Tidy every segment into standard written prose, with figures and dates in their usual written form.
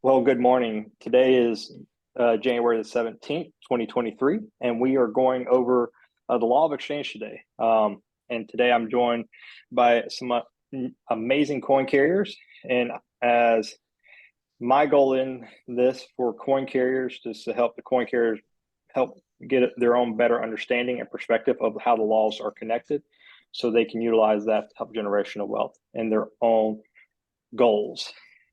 Well, good morning. Today is January the 17th, 2023, and we are going over the law of exchange today. And today I'm joined by some amazing coin carriers. And as my goal in this for coin carriers is to help the coin carriers help get their own better understanding and perspective of how the laws are connected so they can utilize that to help generational wealth and their own goals.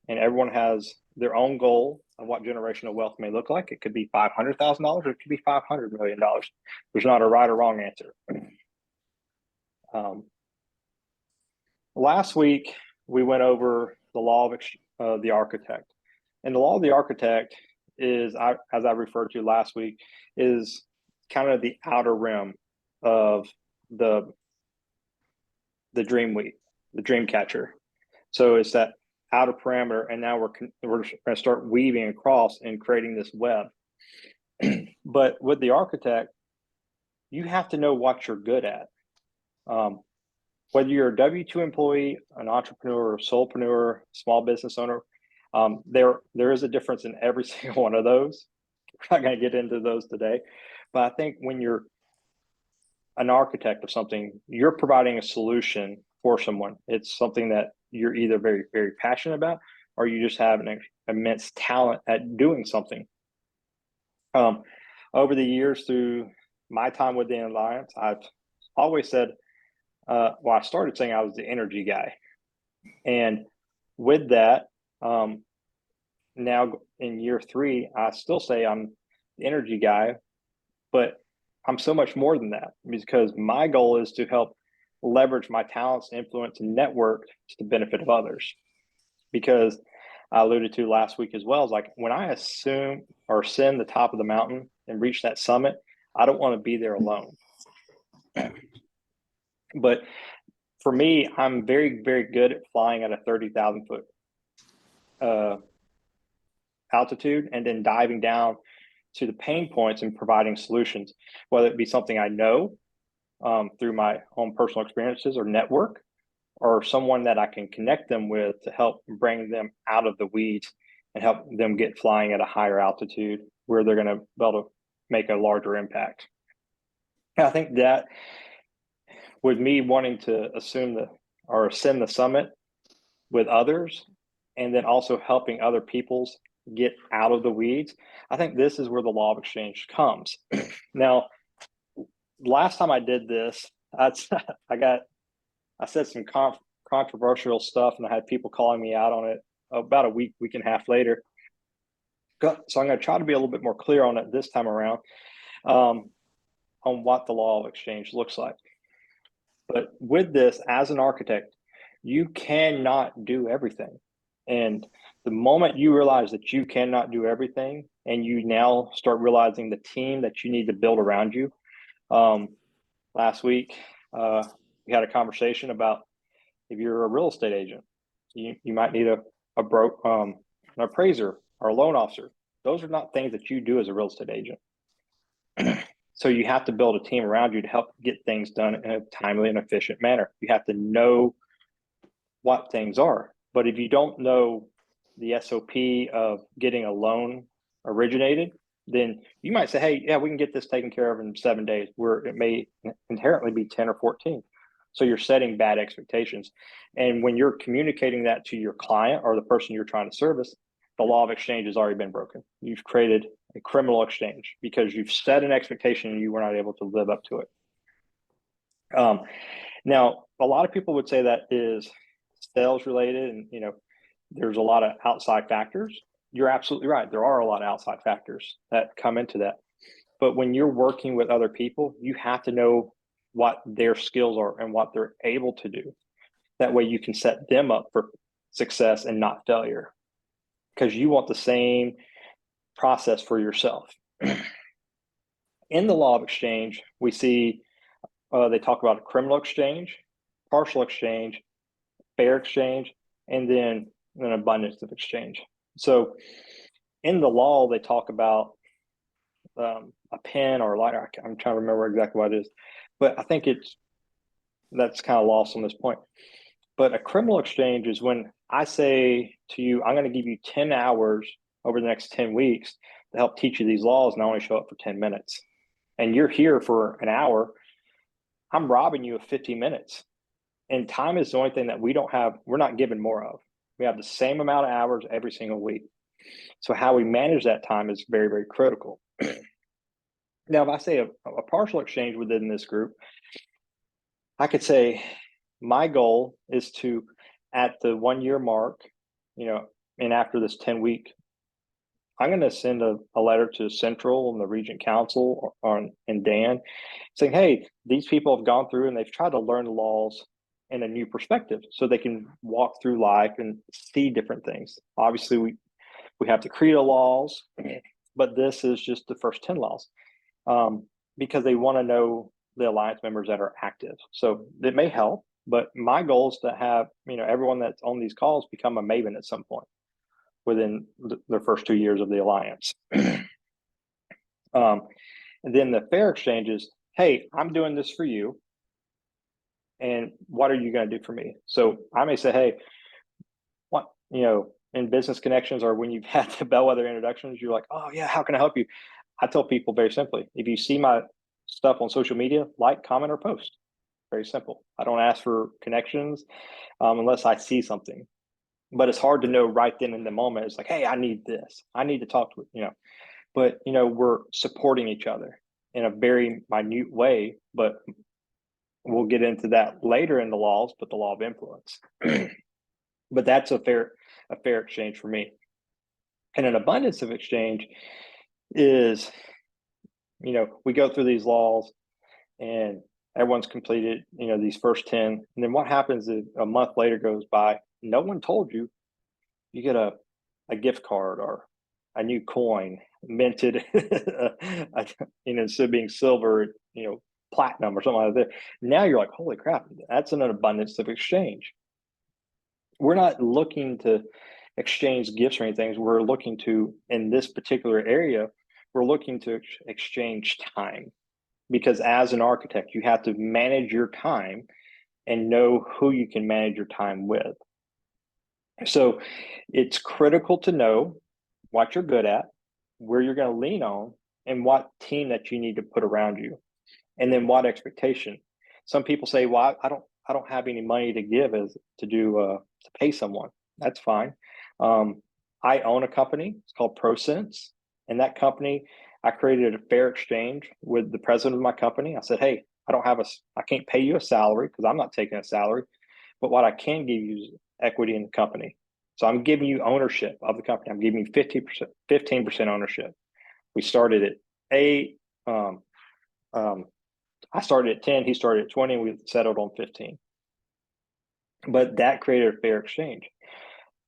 And everyone has their own goal of what generational wealth may look like. It could be $500,000, or it could be $500 million. There's not a right or wrong answer. Last week, we went over the law of the architect. And the law of the architect is, as I referred to last week, is kind of the outer rim of the dream weave, the dream catcher. So it's that outer parameter, and now we're going to start weaving across and creating this web. But with the architect, you have to know what you're good at. Whether you're a W-2 employee, an entrepreneur, solopreneur, small business owner, there is a difference in every single one of those. We're not going to get into those today, but I think when you're an architect of something, you're providing a solution for someone. It's something that you're either very, very passionate about, or you just have an immense talent at doing something. Over the years, through my time with the Alliance, I've always said, I started saying I was the energy guy. And with that, now in year 3, I still say I'm the energy guy, but I'm so much more than that, because my goal is to help leverage my talents, influence, and network to the benefit of others. Because I alluded to last week as well, is like when I assume or ascend the top of the mountain and reach that summit, I don't want to be there alone. But for me, I'm very, very good at flying at a 30,000 foot altitude and then diving down to the pain points and providing solutions, whether it be something I know through my own personal experiences or network, or someone that I can connect them with to help bring them out of the weeds and help them get flying at a higher altitude where they're going to be able to make a larger impact. And I think that with me wanting to ascend the summit with others, and then also helping other people's get out of the weeds, I think this is where the law of exchange comes. Now, last time I did this, I said some controversial stuff, and I had people calling me out on it about a week and a half later. So I'm going to try to be a little bit more clear on it this time around, on what the law of exchange looks like. But with this, as an architect, you cannot do everything. And the moment you realize that you cannot do everything, and you now start realizing the team that you need to build around you. Last week, we had a conversation about if you're a real estate agent, you might need an appraiser or a loan officer. Those are not things that you do as a real estate agent. So you have to build a team around you to help get things done in a timely and efficient manner. You have to know what things are. But if you don't know the SOP of getting a loan originated, then you might say, hey, yeah, we can get this taken care of in 7 days, where it may inherently be 10 or 14. So you're setting bad expectations. And when you're communicating that to your client or the person you're trying to service, the law of exchange has already been broken. You've created a criminal exchange because you've set an expectation and you were not able to live up to it. Now, a lot of people would say that is sales related, and there's a lot of outside factors. You're absolutely right. There are a lot of outside factors that come into that. But when you're working with other people, you have to know what their skills are and what they're able to do. That way you can set them up for success and not failure, because you want the same process for yourself. In the law of exchange, we see they talk about a criminal exchange, partial exchange, fair exchange, and then an abundance of exchange. So in the law, they talk about a pen or a lighter. I'm trying to remember exactly what it is, but I think that's kind of lost on this point. But a criminal exchange is when I say to you, I'm going to give you 10 hours over the next 10 weeks to help teach you these laws and I only show up for 10 minutes. And you're here for an hour, I'm robbing you of 50 minutes. And time is the only thing that we're not given more of. We have the same amount of hours every single week. So how we manage that time is very, very critical. Now, if I say a partial exchange within this group, I could say my goal is to, at the 1 year mark, and after this 10-week, I'm going to send a letter to Central and the Regent Council and Dan saying, hey, these people have gone through and they've tried to learn the laws in a new perspective so they can walk through life and see different things. Obviously, we have the Credo laws, but this is just the first 10 laws because they want to know the Alliance members that are active. So it may help, but my goal is to have everyone that's on these calls become a Maven at some point within their first 2 years of the Alliance. And then the fair exchange is, hey, I'm doing this for you. And what are you going to do for me? So I may say, hey, what, in business connections or when you've had the bellwether introductions, you're like, oh yeah, how can I help you? I tell people very simply, if you see my stuff on social media, like, comment, or post. Very simple. I don't ask for connections unless I see something. But it's hard to know right then in the moment. It's like, hey, I need this. I need to talk to But we're supporting each other in a very minute way. But we'll get into that later in the laws. But the law of influence. But that's a fair exchange for me. And an abundance of exchange is, we go through these laws and everyone's completed, these first 10. And then what happens if a month later goes by, no one told you, you get a gift card or a new coin minted, instead of being silver, platinum or something like that. Now you're like, holy crap, that's an abundance of exchange. We're not looking to exchange gifts or anything. We're looking to, in this particular area, we're looking to exchange time. Because as an architect, you have to manage your time and know who you can manage your time with. So it's critical to know what you're good at, where you're going to lean on, and what team that you need to put around you, and then what expectation. Some people say, well, I don't have any money to give to pay someone. That's fine. I own a company. It's called ProSense. And that company, I created a fair exchange with the president of my company. I said, hey, I can't pay you a salary because I'm not taking a salary, but what I can give you is equity in the company. So I'm giving you ownership of the company. I'm giving you 15% ownership. We started at 8. I started at 10, he started at 20, and we settled on 15. But that created a fair exchange.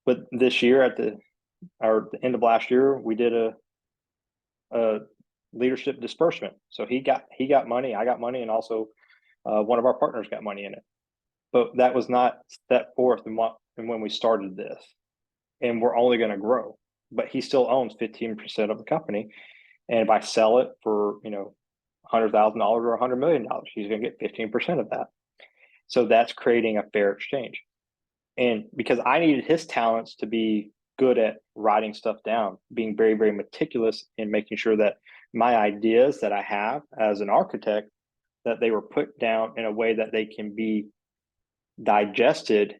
But this year, at the end of last year, we did a leadership disbursement. So he got money, I got money, and also one of our partners got money in it. But that was not set forth in when we started this. And we're only going to grow. But he still owns 15% of the company. And if I sell it for, $100,000 or $100 million, he's going to get 15% of that. So that's creating a fair exchange. And because I needed his talents to be good at writing stuff down, being very, very meticulous in making sure that my ideas that I have as an architect, that they were put down in a way that they can be digested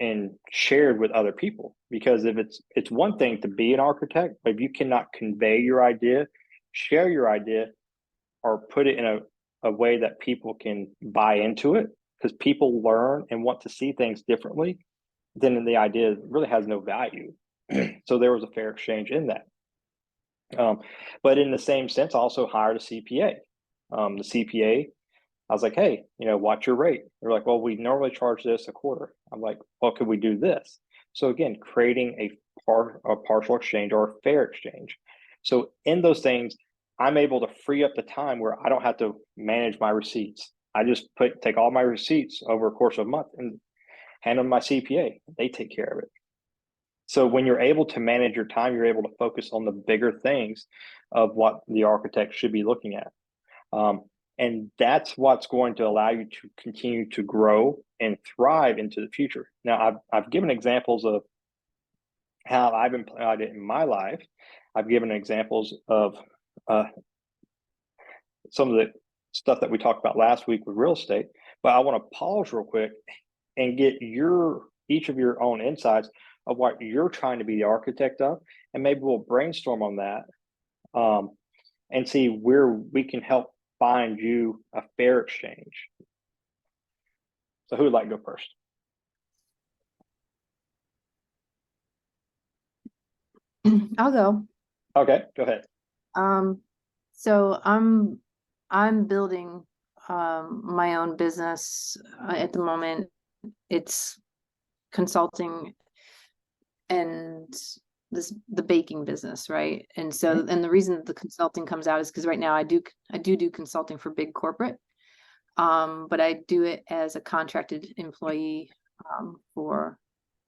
and shared with other people. Because if it's one thing to be an architect, but if you cannot convey your idea, share your idea, or put it in a way that people can buy into it, because people learn and want to see things differently, then the idea really has no value. So there was a fair exchange in that. But in the same sense, I also hired a CPA. The CPA, I was like, hey, what's your rate? They're like, well, we normally charge this a quarter. I'm like, well, could we do this? So again, creating a partial exchange or a fair exchange. So in those things, I'm able to free up the time where I don't have to manage my receipts. I just take all my receipts over a course of a month and hand them to my CPA. They take care of it. So when you're able to manage your time, you're able to focus on the bigger things of what the architect should be looking at. And that's what's going to allow you to continue to grow and thrive into the future. Now, I've given examples of how I've applied it in my life. I've given examples of uh, some of the stuff that we talked about last week with real estate, but I want to pause real quick and get each of your own insights of what you're trying to be the architect of, and maybe we'll brainstorm on that, and see where we can help find you a fair exchange. So who would like to go first? I'll go. Okay, go ahead. So I'm building my own business at the moment. It's consulting and the baking business, right? And so Mhm. and the reason the consulting comes out is because right now I do consulting for big corporate. But I do it as a contracted employee for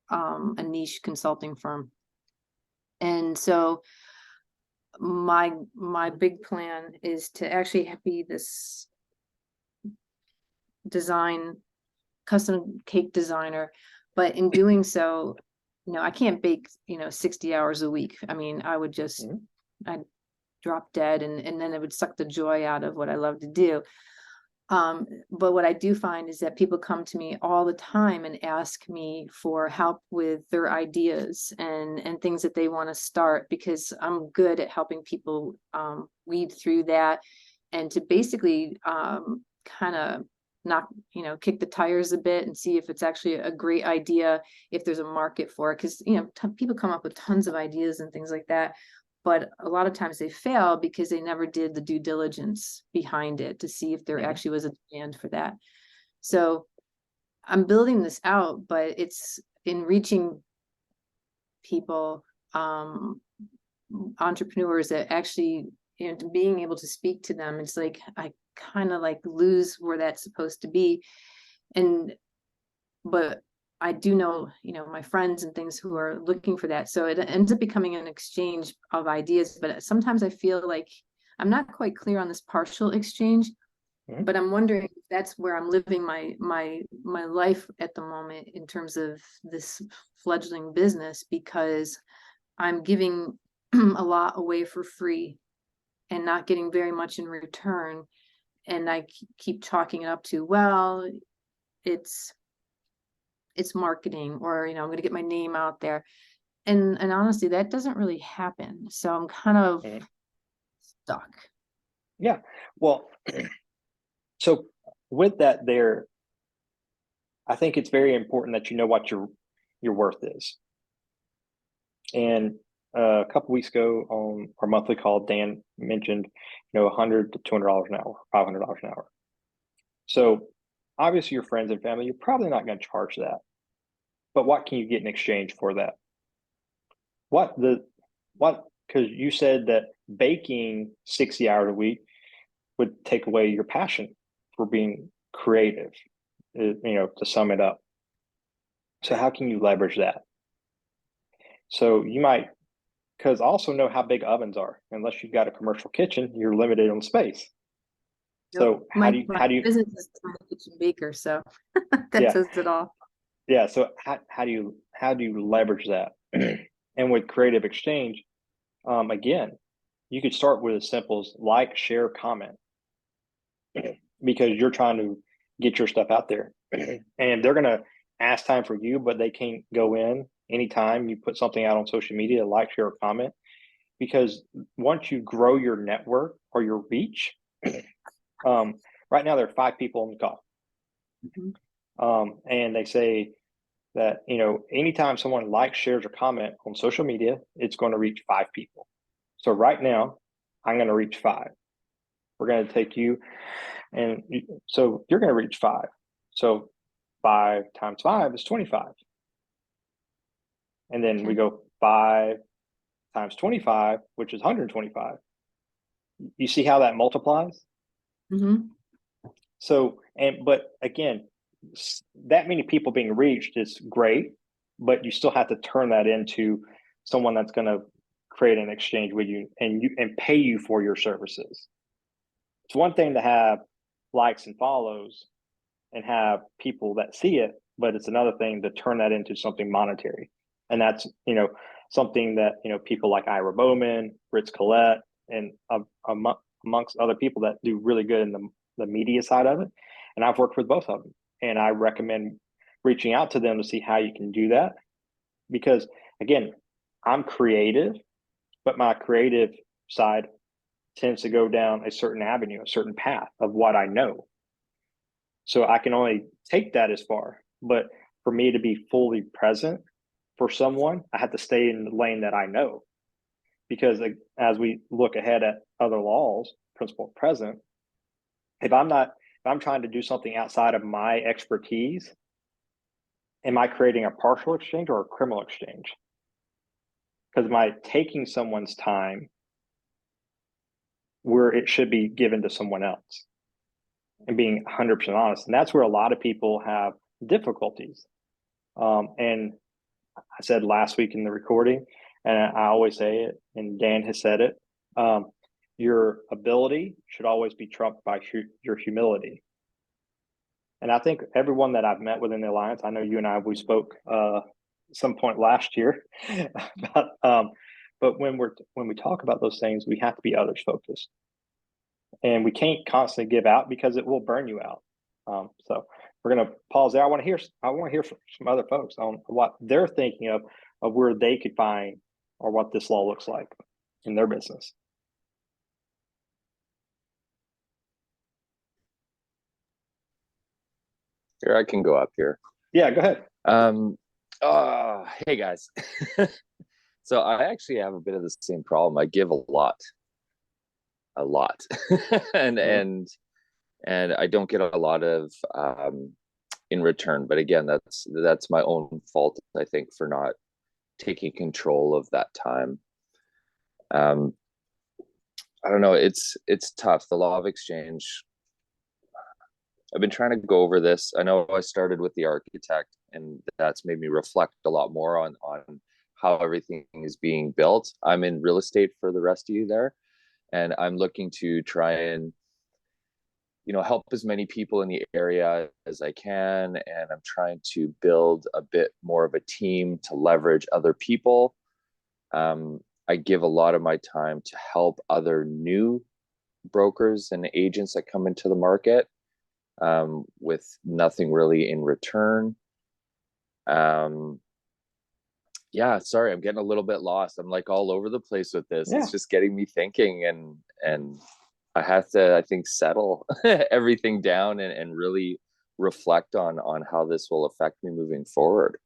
a niche consulting firm. And so my big plan is to actually be this design custom cake designer, but in doing so, I can't bake 60 hours a week. I mean, Mhm. I'd drop dead, and then it would suck the joy out of what I love to do. But what I do find is that people come to me all the time and ask me for help with their ideas and things that they want to start, because I'm good at helping people weed through that and to basically kind of knock, kick the tires a bit and see if it's actually a great idea, if there's a market for it. Because, people come up with tons of ideas and things like that, but a lot of times they fail because they never did the due diligence behind it to see if there Mhm. actually was a demand for that. So I'm building this out, but it's in reaching people, entrepreneurs that actually, being able to speak to them. It's like I kind of like lose where that's supposed to be. And but I do know, my friends and things who are looking for that. So it ends up becoming an exchange of ideas. But sometimes I feel like I'm not quite clear on this partial exchange, Mhm. but I'm wondering if that's where I'm living my life at the moment in terms of this fledgling business, because I'm giving a lot away for free and not getting very much in return. And I keep chalking it up to, well, it's it's marketing, or I'm going to get my name out there, and honestly that doesn't really happen, so I'm kind of Mhm. stuck. Yeah. Well, so with that there, I think it's very important that you know what your worth is. And a couple weeks ago on our monthly call, Dan mentioned, $100 to $200 an hour, $500 an hour. So obviously, your friends and family, you're probably not going to charge that. But what can you get in exchange for that? What the what? Because you said that baking 60 hours a week would take away your passion for being creative. To sum it up. So how can you leverage that? So you might, because also know how big ovens are. Unless you've got a commercial kitchen, you're limited on space. Nope. So My how do you business is Tiny Kitchen Baker, so that yeah, says it all. yeah. So how do you leverage that? And with creative exchange, again, you could start with as simple as like, share, comment, because you're trying to get your stuff out there. And they're gonna ask time for you, but they can't go in anytime you put something out on social media, like, share, or comment. Because once you grow your network or your reach, um, right now there are 5 people on the call. Mhm. And they say that, anytime someone likes, shares, or comment on social media, it's going to reach 5 people. So right now, I'm going to reach 5. We're going to take you, and so you're going to reach 5. So 5 times 5 is 25. And then we Okay. go 5 times 25, which is 125. You see how that multiplies? Hmm. So, but again, that many people being reached is great, but you still have to turn that into someone that's going to create an exchange with you and pay you for your services. It's one thing to have likes and follows and have people that see it, but it's another thing to turn that into something monetary. And that's, something that, people like Ira Bowman, Fritz Collette, and amongst other people that do really good in the media side of it. And I've worked with both of them. And I recommend reaching out to them to see how you can do that. Because again, I'm creative, but my creative side tends to go down a certain avenue, a certain path of what I know. So I can only take that as far. But for me to be fully present for someone, I have to stay in the lane that I know. Because as we look ahead at other laws, principal present, if I'm trying to do something outside of my expertise, am I creating a partial exchange or a criminal exchange? Because am I taking someone's time where it should be given to someone else? And being 100% honest. And that's where a lot of people have difficulties. And I said last week in the recording, and I always say it, and Dan has said it, your ability should always be trumped by your humility. And I think everyone that I've met within the Alliance, I know you and I, we spoke some point last year, but when we talk about those things, we have to be others focused. And we can't constantly give out because it will burn you out. So we're going to pause there. I want to hear from some other folks on what they're thinking of where they could find or what this law looks like in their business. Here, I can go up here. Yeah, go ahead. Hey guys. So I actually have a bit of the same problem. I give a lot, and I don't get a lot of in return. But again, that's my own fault, I think, for not taking control of that time. I don't know. It's tough. The law of exchange. I've been trying to go over this. I know I started with the architect, and that's made me reflect a lot more on how everything is being built. I'm in real estate for the rest of you there, and I'm looking to try and help as many people in the area as I can, and I'm trying to build a bit more of a team to leverage other people. I give a lot of my time to help other new brokers and agents that come into the market, with nothing really in return. Yeah, sorry, I'm getting a little bit lost. I'm like all over the place with this. Yeah. It's just getting me thinking, and I have to, I think, settle everything down and really reflect on how this will affect me moving forward.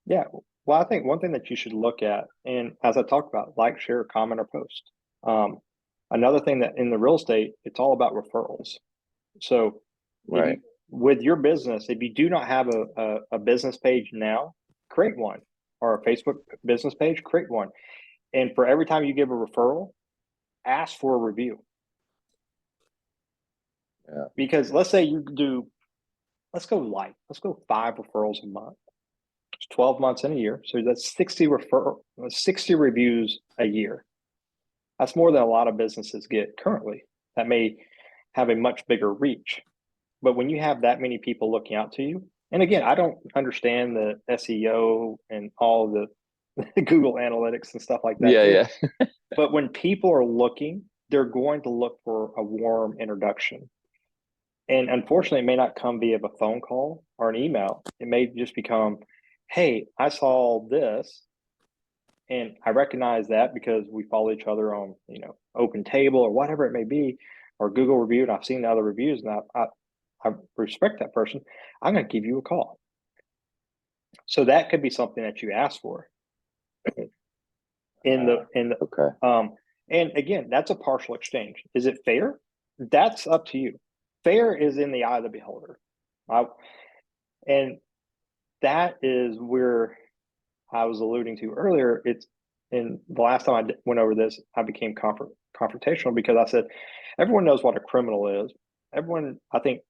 Yeah. Well, I think one thing that you should look at, and as I talked about, like, share, comment, or post. Another thing that in the real estate, it's all about referrals. So Right. With your business, if you do not have a business page now, create one, or a Facebook business page, create one. And for every time you give a referral, ask for a review. Yeah. Because let's say you do, let's go 5 referrals a month. It's 12 months in a year. So that's 60 reviews a year. That's more than a lot of businesses get currently that may have a much bigger reach. But when you have that many people looking out to you, and again, I don't understand the SEO and all the Google Analytics and stuff like that. Yeah. But when people are looking, they're going to look for a warm introduction. And unfortunately, it may not come via a phone call or an email. It may just become, hey, I saw this, and I recognize that because we follow each other on, Open Table or whatever it may be, or Google review, and I've seen the other reviews, and I respect that person. I'm going to give you a call. So that could be something that you ask for. Okay. And again, that's a partial exchange. Is it fair? That's up to you. Fair is in the eye of the beholder. And that is where I was alluding to earlier. It's in the last time I went over this, I became confrontational because I said, everyone knows what a criminal is. Everyone, I think,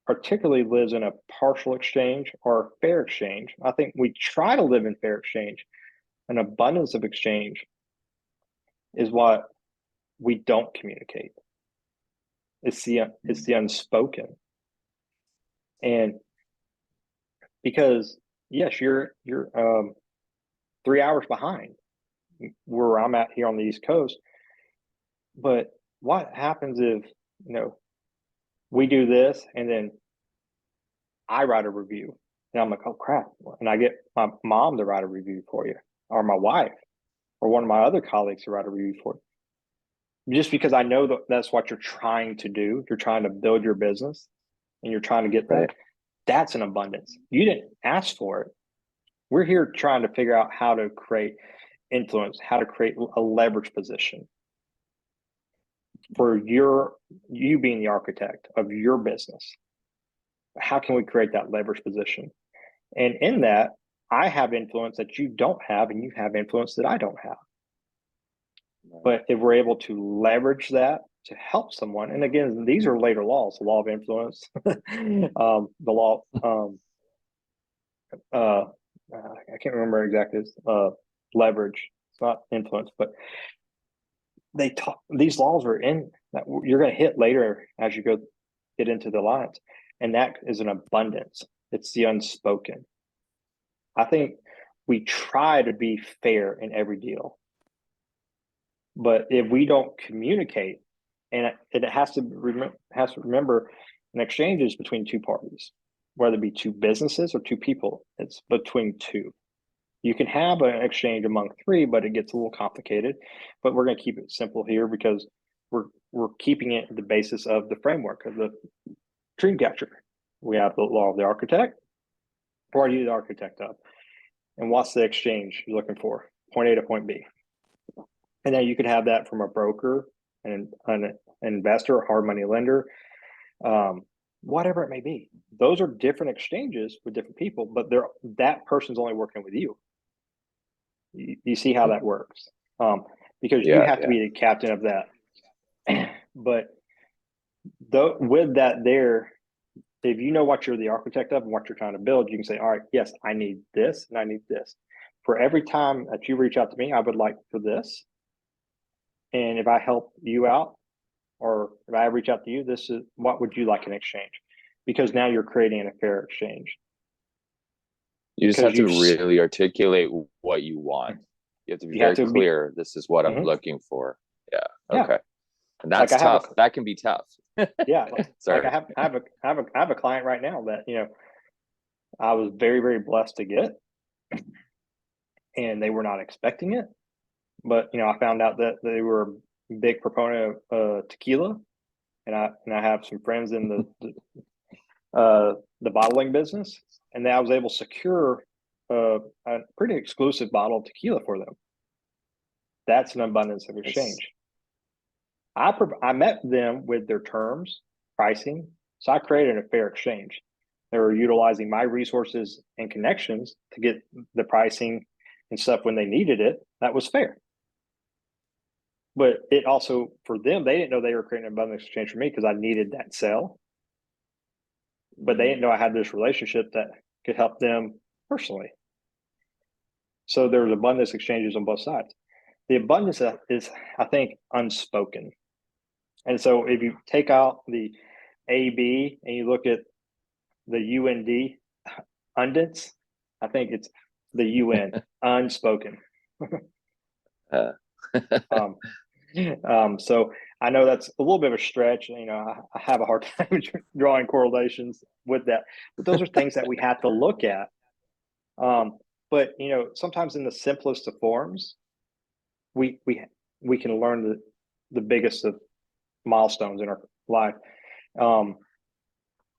particularly lives in a partial exchange or fair exchange. I think we try to live in fair exchange. An abundance of exchange is what we don't communicate. It's the unspoken. And because yes, you're 3 hours behind where I'm at here on the East Coast. But what happens if, we do this and then I write a review and I'm like, oh crap. And I get my mom to write a review for you, or my wife, or one of my other colleagues to write a review for you. Just because I know that that's what you're trying to do. You're trying to build your business and you're trying to get that. Right. That's an abundance. You didn't ask for it. We're here trying to figure out how to create influence, how to create a leverage position for you being the architect of your business. How can we create that leverage position? And in that, I have influence that you don't have, and you have influence that I don't have. But if we're able to leverage that to help someone, and again, these are later laws, the law of influence, the law, I can't remember exactly, leverage. It's not influence, but these laws are in that you're going to hit later as you get into the lines. And that is an abundance. It's the unspoken. I think we try to be fair in every deal. But if we don't communicate, and it has to remember an exchange is between two parties, whether it be two businesses or two people, it's between two. You can have an exchange among three, but it gets a little complicated. But we're going to keep it simple here because we're keeping it the basis of the framework of the dream catcher. We have the law of the architect. What are you the architect of? And what's the exchange you're looking for? Point A to point B. And then you could have that from a broker and an investor, a hard money lender, whatever it may be. Those are different exchanges with different people, but that person's only working with you. You see how that works, because you have to be the captain of that. But with that there, if you know what you're the architect of and what you're trying to build, you can say, all right, yes, I need this and I need this. For every time that you reach out to me, I would like for this. And if I help you out, or if I reach out to you, this is what would you like in exchange? Because now you're creating a fair exchange. You just have to really articulate what you want. You have to be very clear. This is what I'm looking for. Yeah. Okay. And that's tough. That can be tough. Yeah. Sorry. Like I have a client right now that, I was very, very blessed to get, and they were not expecting it. But, I found out that they were a big proponent of tequila, and I have some friends in the bottling business, and I was able to secure a pretty exclusive bottle of tequila for them. That's an abundance of exchange. I met them with their terms, pricing, so I created a fair exchange. They were utilizing my resources and connections to get the pricing and stuff when they needed it. That was fair. But it also, for them, they didn't know they were creating an abundance exchange for me because I needed that sale. But they didn't know I had this relationship that could help them personally. So there's abundance exchanges on both sides. The abundance is, I think, unspoken. And so if you take out the AB and you look at the UND, undance, I think it's the UN, unspoken. So I know that's a little bit of a stretch. I have a hard time drawing correlations with that, but those are things that we have to look at. But sometimes in the simplest of forms, we can learn the biggest of milestones in our life.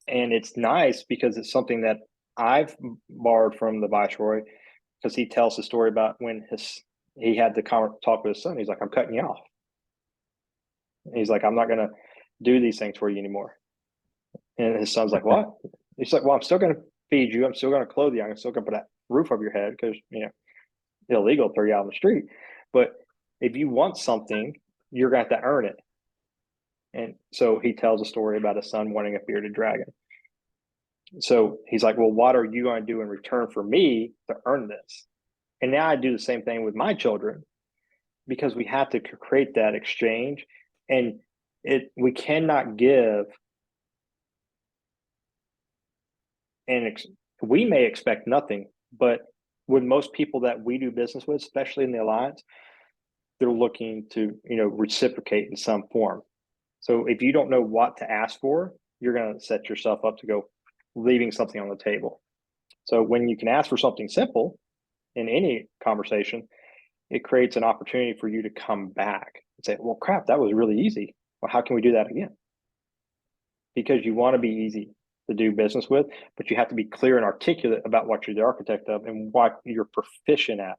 And it's nice because it's something that I've borrowed from the Viceroy, because he tells the story about when he had the talk with his son. He's like, I'm cutting you off. And he's like, I'm not going to do these things for you anymore. And his son's like, what? He's like, well, I'm still going to feed you. I'm still going to clothe you. I'm still going to put that roof over your head because, illegal to throw you out on the street. But if you want something, you're going to have to earn it. And so he tells a story about a son wanting a bearded dragon. So he's like, well, what are you going to do in return for me to earn this? And now I do the same thing with my children, because we have to create that exchange. And we cannot give, and we may expect nothing, but with most people that we do business with, especially in the alliance, they're looking to, reciprocate in some form. So if you don't know what to ask for, you're going to set yourself up to go leaving something on the table. So when you can ask for something simple in any conversation, it creates an opportunity for you to come back and say, well, crap, that was really easy. Well, how can we do that again? Because you want to be easy to do business with, but you have to be clear and articulate about what you're the architect of and what you're proficient at.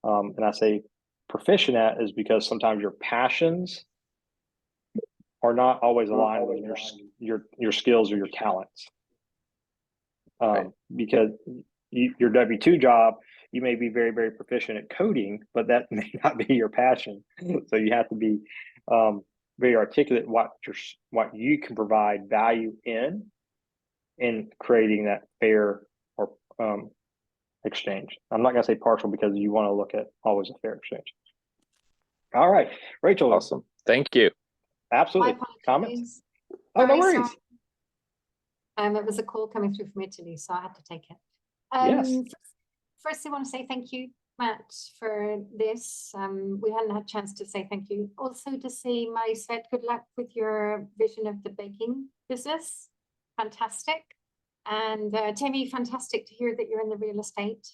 And I say proficient at is because sometimes your passions are not always aligned with your skills or your talents. Right. Because your W-2 job, you may be very, very proficient at coding, but that may not be your passion. So you have to be very articulate what you can provide value in creating that fair or exchange. I'm not going to say partial because you want to look at always a fair exchange. All right, Rachel. Awesome. Thank you. Absolutely. Comments? Oh, no worries. It was a call coming through from Italy, so I had to take it. Yes. First, I want to say thank you, Matt, for this. We hadn't had a chance to say thank you. Also to say, Marisette, good luck with your vision of the baking business. Fantastic. And Timmy, fantastic to hear that you're in the real estate.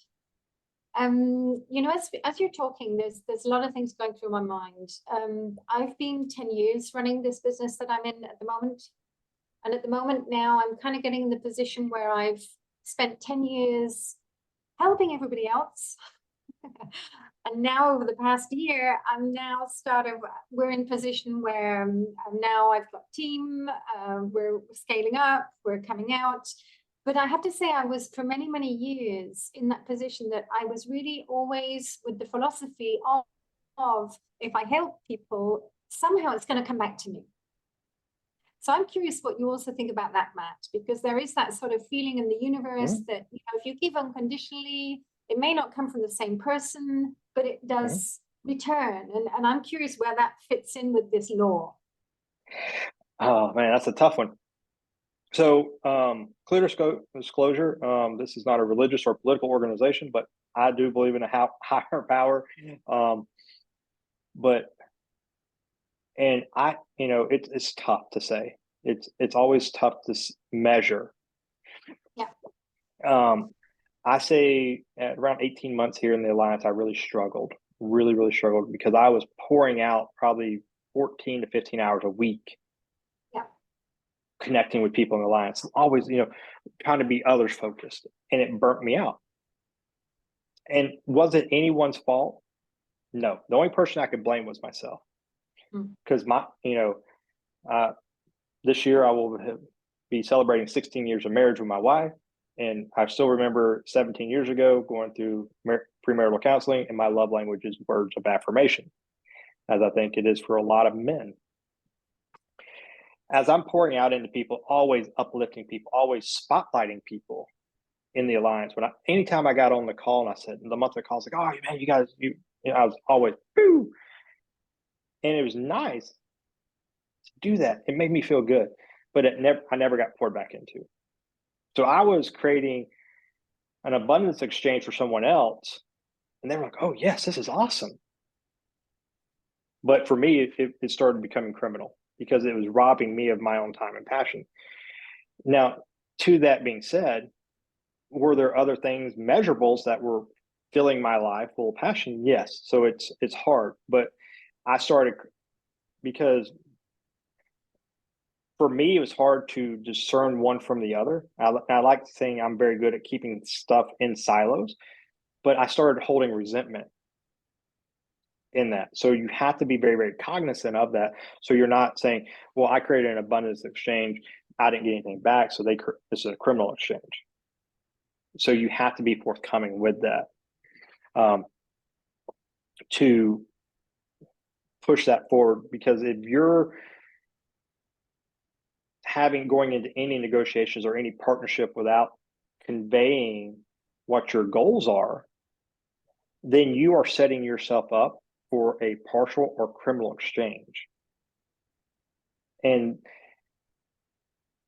As you're talking, there's a lot of things going through my mind. I've been 10 years running this business that I'm in at the moment. And at the moment now, I'm kind of getting in the position where I've spent 10 years helping everybody else. And now over the past year, we're in a position where now I've got a team, we're scaling up, we're coming out. But I have to say, I was for many, many years in that position that I was really always with the philosophy of if I help people, somehow it's going to come back to me. So I'm curious what you also think about that, Matt, because there is that sort of feeling in the universe that, if you give unconditionally, it may not come from the same person, but it does return. And I'm curious where that fits in with this law. Oh, man, that's a tough one. So clear disclosure, this is not a religious or political organization, but I do believe in a higher power. It's tough to say. It's always tough to measure. Yeah. I say at around 18 months here in the Alliance, I really struggled, really struggled because I was pouring out probably 14 to 15 hours a week. Connecting with people in the Alliance, always, trying to be others focused, and it burnt me out. And was it anyone's fault? No, the only person I could blame was myself. Because this year I will be celebrating 16 years of marriage with my wife. And I still remember 17 years ago going through premarital counseling, and my love language is words of affirmation, as I think it is for a lot of men. As I'm pouring out into people, always uplifting people, always spotlighting people in the Alliance. Anytime I got on the call and I said, the monthly call, I was like, oh man, you guys, I was always, boo. And it was nice to do that. It made me feel good, but I never got poured back into. So I was creating an abundance exchange for someone else, and they were like, oh yes, this is awesome. But for me, it started becoming criminal, because it was robbing me of my own time and passion. Now, to that being said, were there other things, measurables, that were filling my life full of passion? Yes. So it's hard, but I started, because for me, it was hard to discern one from the other. I like saying I'm very good at keeping stuff in silos, but I started holding resentment in that. So you have to be very, very cognizant of that. So you're not saying, well, I created an abundance exchange, I didn't get anything back, so this is a criminal exchange. So you have to be forthcoming with that to push that forward. Because if you're going into any negotiations or any partnership without conveying what your goals are, then you are setting yourself up for a partial or criminal exchange. And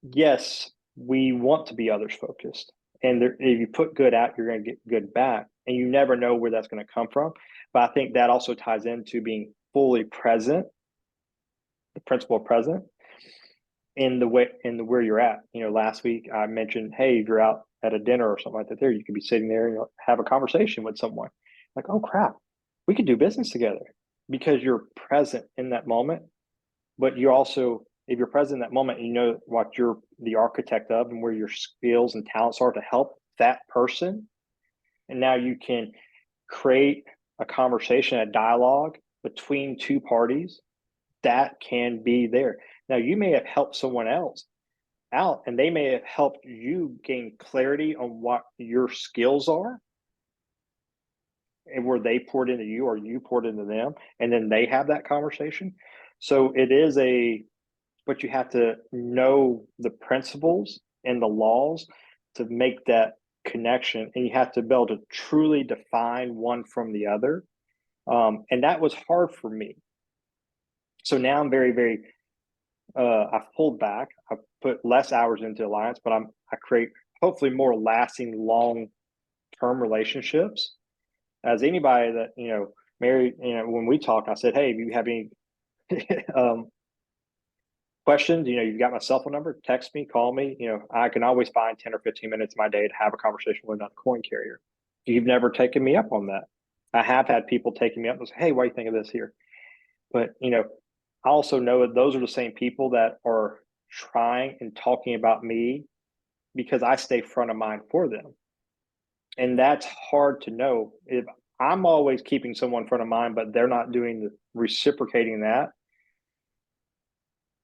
yes, we want to be others focused. And if you put good out, you're going to get good back. and you never know where that's going to come from. But I think that also ties into being fully present, the principle of present in the way, where you're at. Last week I mentioned, hey, if you're out at a dinner or something like that, you could be sitting there and have a conversation with someone like, oh crap, we could do business together, because you're present in that moment. But you also, if you're present in that moment, you know what you're the architect of and where your skills and talents are to help that person. And now you can create a conversation, a dialogue between two parties that can be there. Now, you may have helped someone else out, and they may have helped you gain clarity on what your skills are and where they poured into you or you poured into them, and then they have that conversation. So it is but you have to know the principles and the laws to make that connection, and you have to be able to truly define one from the other. And that was hard for me. So now I'm very, very, I've pulled back. I've put less hours into Alliance, but I create hopefully more lasting, long-term relationships. As anybody that, married, when we talk, I said, hey, if you have any questions, you've got my cell phone number, text me, call me. I can always find 10 or 15 minutes of my day to have a conversation with another coin carrier. You've never taken me up on that. I have had people taking me up and say, hey, what do you think of this here? But, I also know that those are the same people that are trying and talking about me because I stay front of mind for them. And that's hard to know. If I'm always keeping someone front of mind, but they're not doing the reciprocating that,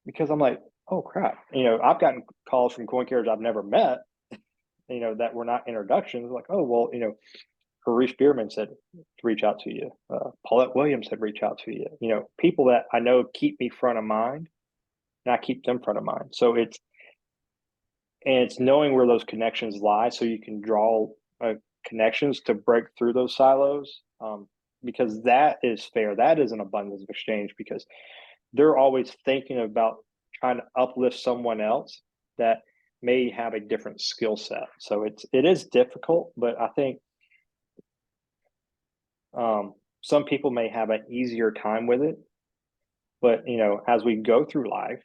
because I'm like, oh crap, I've gotten calls from coin carriers I've never met, that were not introductions. Like, oh, well, Harish Bierman said to reach out to you. Paulette Williams said reach out to you. People that I know keep me front of mind, and I keep them front of mind. So it's knowing where those connections lie, so you can draw connections to break through those silos, because that is fair. That is an abundance of exchange, because they're always thinking about trying to uplift someone else that may have a different skill set. So it is difficult, but I think some people may have an easier time with it. But as we go through life,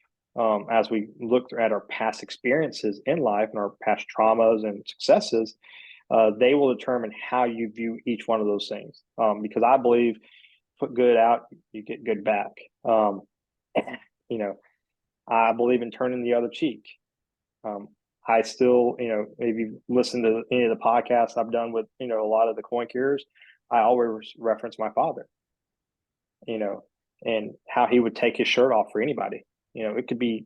as we look at our past experiences in life and our past traumas and successes, they will determine how you view each one of those things. Because I believe, put good out, you get good back. I believe in turning the other cheek. I still, if you listen to any of the podcasts I've done with, a lot of the coin carriers, I always reference my father, and how he would take his shirt off for anybody. It could be,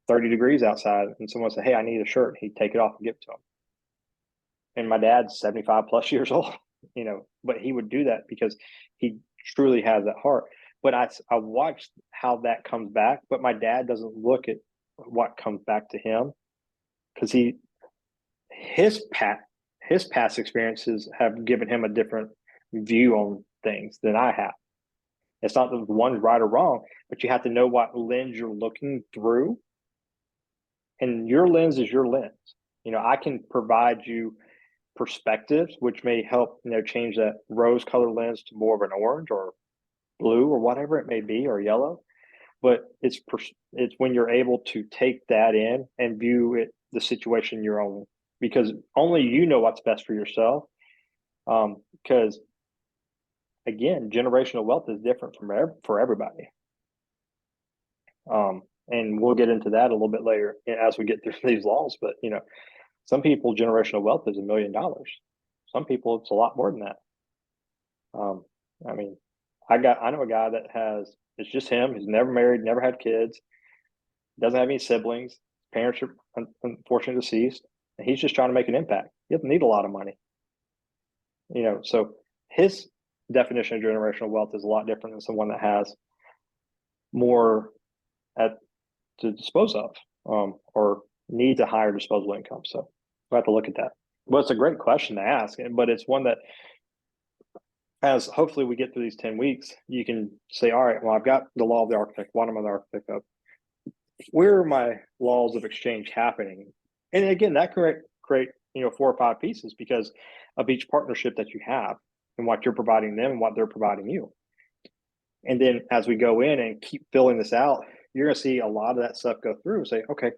30 degrees outside and someone said, hey, I need a shirt. He'd take it off and give it to him. And my dad's 75 plus years old, but he would do that because he truly has that heart. But I watched how that comes back, but my dad doesn't look at what comes back to him, because his past experiences have given him a different view on things than I have. It's not that one's right or wrong, but you have to know what lens you're looking through. And your lens is your lens. I can provide you perspectives, which may help, change that rose colored lens to more of an orange or blue or whatever it may be, or yellow. But it's when you're able to take that in and view the situation you're on, because only you know what's best for yourself. Because again, generational wealth is different for everybody. And we'll get into that a little bit later as we get through these laws. But some people, generational wealth is $1 million. Some people, it's a lot more than that. I know a guy that it's just him. He's never married, never had kids, doesn't have any siblings. Parents are unfortunately deceased, and he's just trying to make an impact. He doesn't need a lot of money. So his definition of generational wealth is a lot different than someone that has more to dispose of, or needs a higher disposable income. So we'll have to look at that. Well, it's a great question to ask, but it's one that, as hopefully we get through these 10 weeks, you can say, all right, well, I've got the law of the architect. What am I the architect of? Where are my laws of exchange happening? And again, that create 4 or 5 pieces because of each partnership that you have and what you're providing them and what they're providing you. And then as we go in and keep filling this out, you're going to see a lot of that stuff go through and say, okay,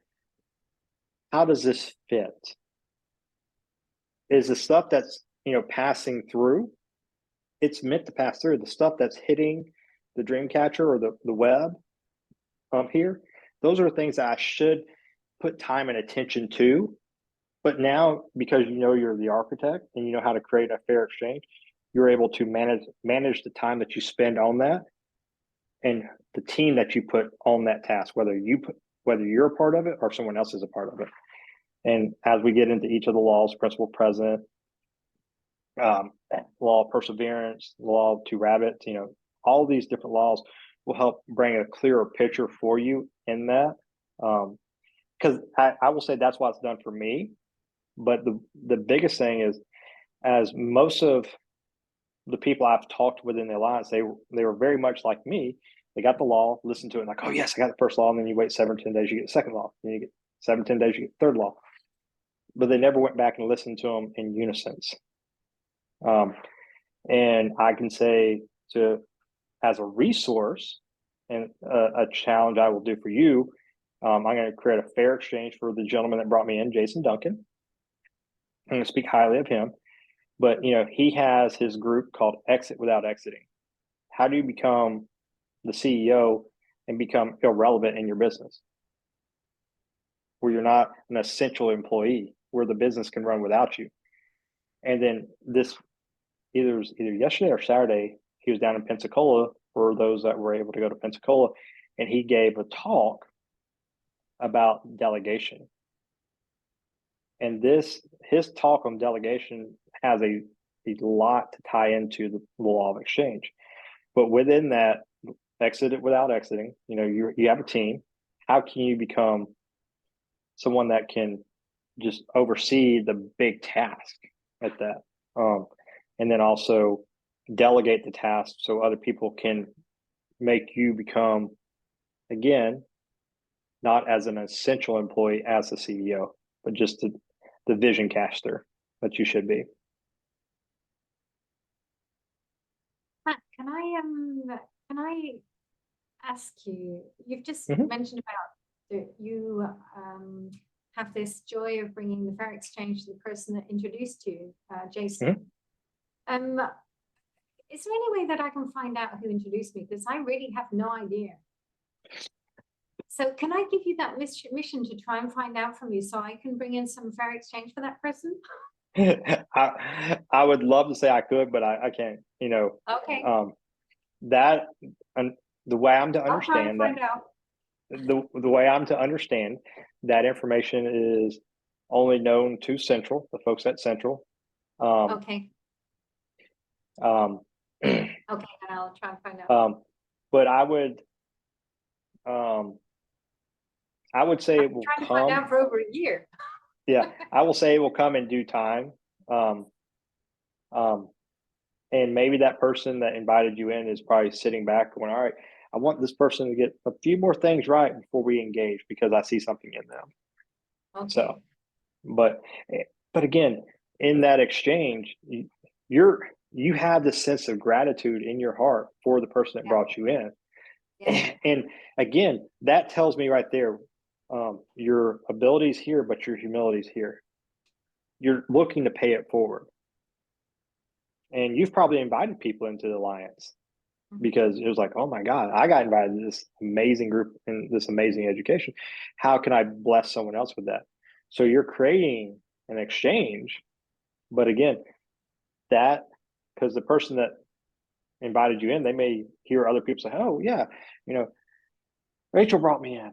how does this fit? Is the stuff that's, passing through, it's meant to pass through. The stuff that's hitting the Dreamcatcher or the web here, those are things that I should put time and attention to. But now, because you're the architect and you know how to create a fair exchange, you're able to manage the time that you spend on that and the team that you put on that task, whether you're a part of it or someone else is a part of it. And as we get into each of the laws, principal present, law of perseverance, law of 2 rabbits, all these different laws will help bring a clearer picture for you in that. Because I will say that's what it's done for me. But the biggest thing is, as most of the people I've talked with in the alliance, they were very much like me. They got the law, listened to it, and like, oh yes, I got the first law, and then you wait 7 or 10 days, you get the second law, and you get 7 or 10 days, you get the third law. But they never went back and listened to them in unison. And I can say as a resource and a challenge I will do for you, I'm going to create a fair exchange for the gentleman that brought me in, Jason Duncan. I'm going to speak highly of him, but he has his group called Exit Without Exiting. How do you become the CEO and become irrelevant in your business, where you're not an essential employee, where the business can run without you? And then this either yesterday or Saturday, he was down in Pensacola for those that were able to go to Pensacola, and he gave a talk about delegation. And his talk on delegation has a lot to tie into the law of exchange. But within that, exit it without exiting, you have a team. How can you become someone that can just oversee the big task at that? And then also delegate the task so other people can make you become, again, not as an essential employee as the CEO, but just the vision caster that you should be. Matt, can I ask you, you've just Mhm. mentioned about that you have this joy of bringing the fair exchange to the person that introduced you, Jason. Is there any way that I can find out who introduced me? Because I really have no idea. So can I give you that mission to try and find out from you so I can bring in some fair exchange for that person? I would love to say I could, but I can't, Okay. That, and the way I'm to I'll try and understand that, find out. the way I'm to understand that information is only known to Central, the folks at Central. Okay. Okay, then I'll try and find out. But I would say it will Trying to find come. out for over a year. Yeah, I will say it will come in due time. And maybe that person that invited you in is probably sitting back going, all right, I want this person to get a few more things right before we engage because I see something in them. Okay. So, but again, in that exchange, you have this sense of gratitude in your heart for the person that brought you in. Yeah. And again, that tells me right there, your abilities here, but your humility is here. You're looking to pay it forward. And you've probably invited people into the alliance because it was like, oh my God, I got invited to this amazing group and this amazing education. How can I bless someone else with that? So you're creating an exchange. But again, because the person that invited you in, they may hear other people say, oh yeah, Rachel brought me in,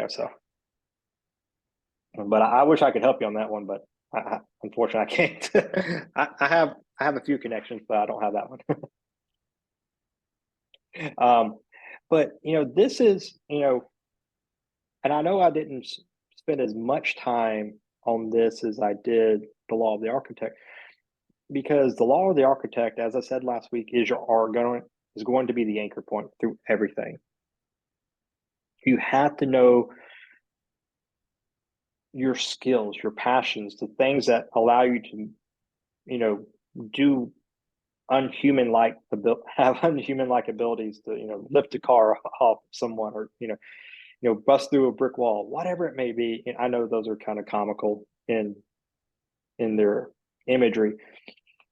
so. But I wish I could help you on that one, but unfortunately I can't. I have a few connections, but I don't have that one. But this is, and I know I didn't spend as much time on this as I did the law of the architect, because the law of the architect, as I said last week, is going to be the anchor point through everything. You have to know your skills, your passions, the things that allow you to, do have unhuman like abilities to, lift a car off someone, or, bust through a brick wall, whatever it may be. And I know those are kind of comical in their imagery,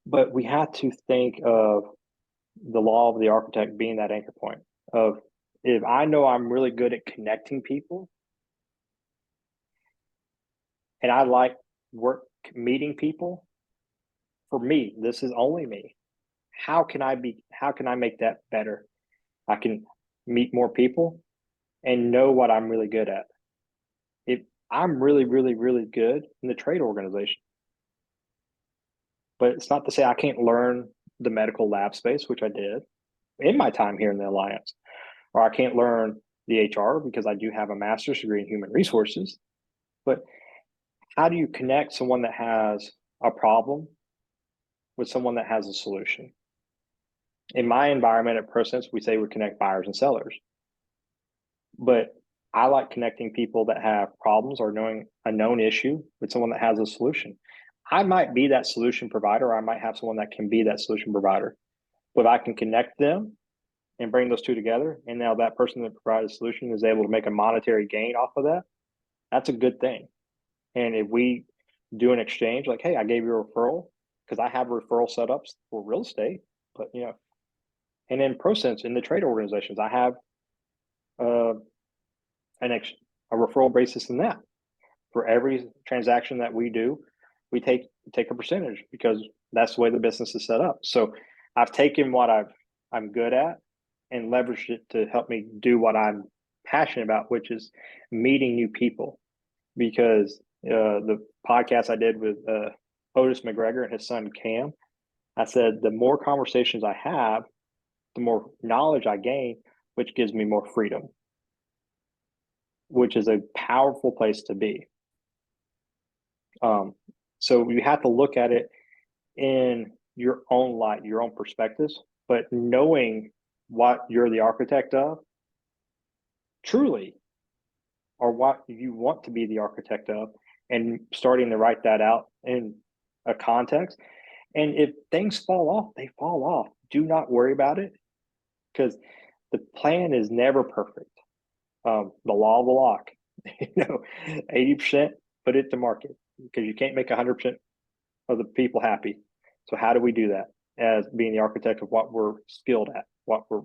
but we have to think of the law of the architect being that anchor point of, if I know I'm really good at connecting people and I like meeting people, for me, this is only me. How can I make that better? I can meet more people and know what I'm really good at. If I'm really, really, really good in the trade organization, but it's not to say I can't learn the medical lab space, which I did in my time here in the Alliance, or I can't learn the HR because I do have a master's degree in human resources. But how do you connect someone that has a problem with someone that has a solution? In my environment at ProSense, we say we connect buyers and sellers. But I like connecting people that have problems or knowing a known issue with someone that has a solution. I might be that solution provider, or I might have someone that can be that solution provider. But if I can connect them and bring those two together, and now that person that provides a solution is able to make a monetary gain off of that, that's a good thing. And if we do an exchange, like, hey, I gave you a referral, because I have referral setups for real estate, but and in ProSense, in the trade organizations, I have a referral basis in that. For every transaction that we do, we take a percentage, because that's the way the business is set up. So I've taken what I'm good at and leveraged it to help me do what I'm passionate about, which is meeting new people. Because the podcast I did with Otis McGregor and his son Cam, I said the more conversations I have, the more knowledge I gain, which gives me more freedom, which is a powerful place to be. So you have to look at it in your own light, your own perspectives, but knowing what you're the architect of truly, or what you want to be the architect of, and starting to write that out in a context. And if things fall off, they fall off. Do not worry about it, because the plan is never perfect. The law of the lock, 80%, put it to market, because you can't make 100% of the people happy. So how do we do that as being the architect of what we're skilled at, what we're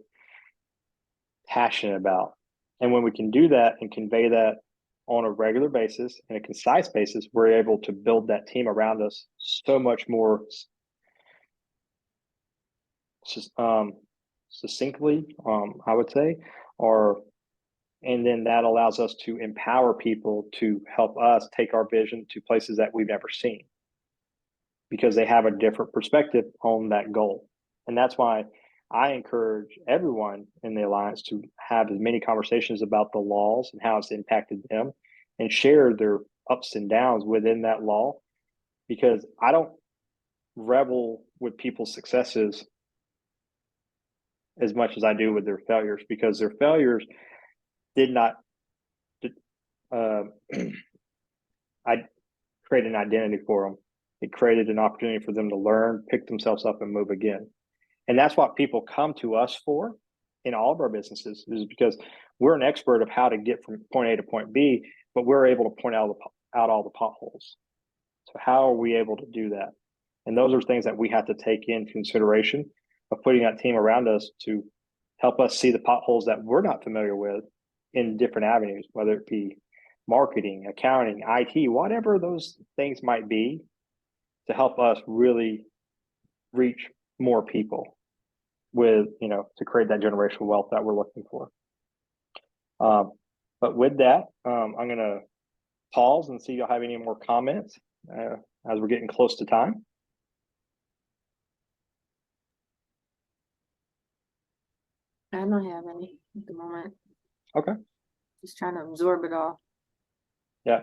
passionate about? And when we can do that and convey that on a regular basis, in a concise basis, we're able to build that team around us so much more succinctly, I would say, and then that allows us to empower people to help us take our vision to places that we've never seen, because they have a different perspective on that goal. And that's why I encourage everyone in the Alliance to have as many conversations about the laws and how it's impacted them, and share their ups and downs within that law, because I don't revel with people's successes as much as I do with their failures, because their failures did not I create an identity for them. It created an opportunity for them to learn, pick themselves up, and move again. And that's what people come to us for in all of our businesses, is because we're an expert of how to get from point A to point B, but we're able to point out all the potholes. So how are we able to do that? And those are things that we have to take in consideration of putting that team around us to help us see the potholes that we're not familiar with in different avenues, whether it be marketing, accounting, IT, whatever those things might be, to help us really reach more people with, to create that generational wealth that we're looking for. But with that, I'm going to pause and see if you'll have any more comments as we're getting close to time. I don't have any at the moment. Okay. Just trying to absorb it all. Yeah.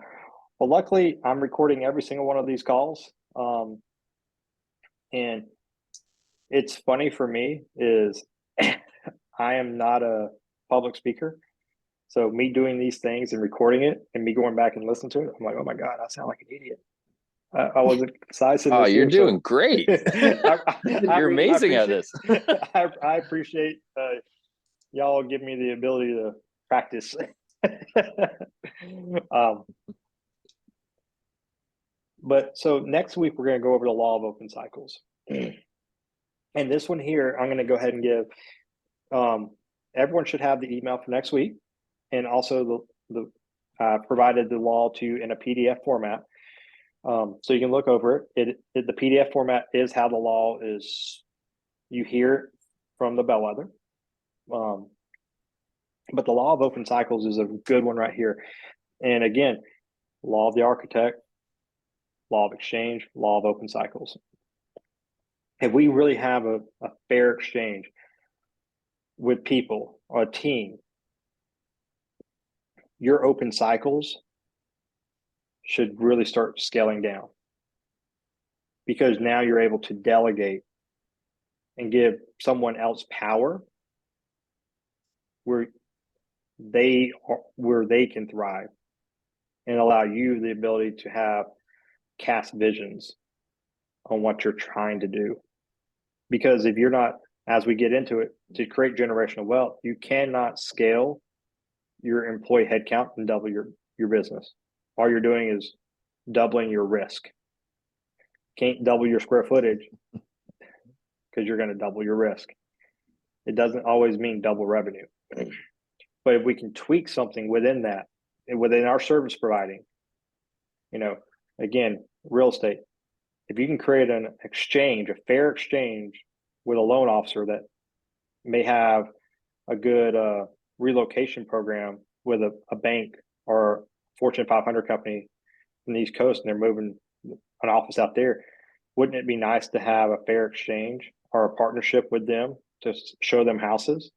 Well, luckily, I'm recording every single one of these calls. And it's funny for me is I am not a public speaker. So me doing these things and recording it and me going back and listening to it, I'm like, oh my God, I sound like an idiot. I wasn't decisive. Oh, this you're year, so- doing great. You're amazing at this. I appreciate y'all give me the ability to practice. But so next week we're going to go over the law of open cycles. And this one here, I'm going to go ahead and give, everyone should have the email for next week. And also the provided the law to in a PDF format. So you can look over it. The PDF format is how the law is, you hear it from the bellwether. But the law of open cycles is a good one right here. And again, law of the architect, law of exchange, law of open cycles. If we really have a fair exchange with people or a team, your open cycles should really start scaling down, because now you're able to delegate and give someone else power where they can thrive, and allow you the ability to have cast visions on what you're trying to do. Because if you're not, as we get into it, to create generational wealth, you cannot scale your employee headcount and double your business. All you're doing is doubling your risk. Can't double your square footage because you're going to double your risk. It doesn't always mean double revenue. But if we can tweak something within that, within our service providing, again, real estate, if you can create an exchange, a fair exchange with a loan officer that may have a good relocation program with a bank or Fortune 500 company from the East Coast, and they're moving an office out there, wouldn't it be nice to have a fair exchange or a partnership with them to show them houses?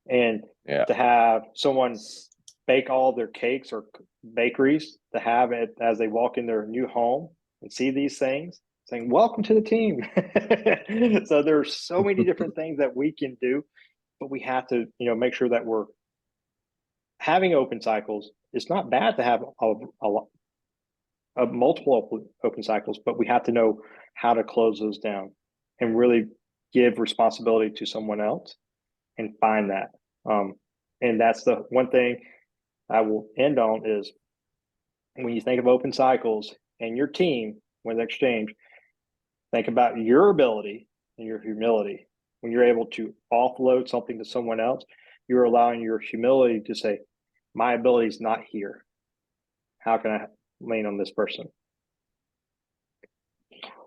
And to have someone bake all their cakes, or bakeries to have it as they walk in their new home and see these things, saying, welcome to the team. So there's so many different things that we can do, but we have to, make sure that we're having open cycles. It's not bad to have a multiple open cycles, but we have to know how to close those down and really give responsibility to someone else and find that. And that's the one thing I will end on is, when you think of open cycles and your team with exchange, think about your ability and your humility. When you're able to offload something to someone else, you're allowing your humility to say, my ability is not here. How can I lean on this person?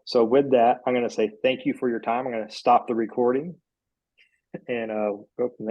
So with that, I'm going to say thank you for your time. I'm going to stop the recording and go from there.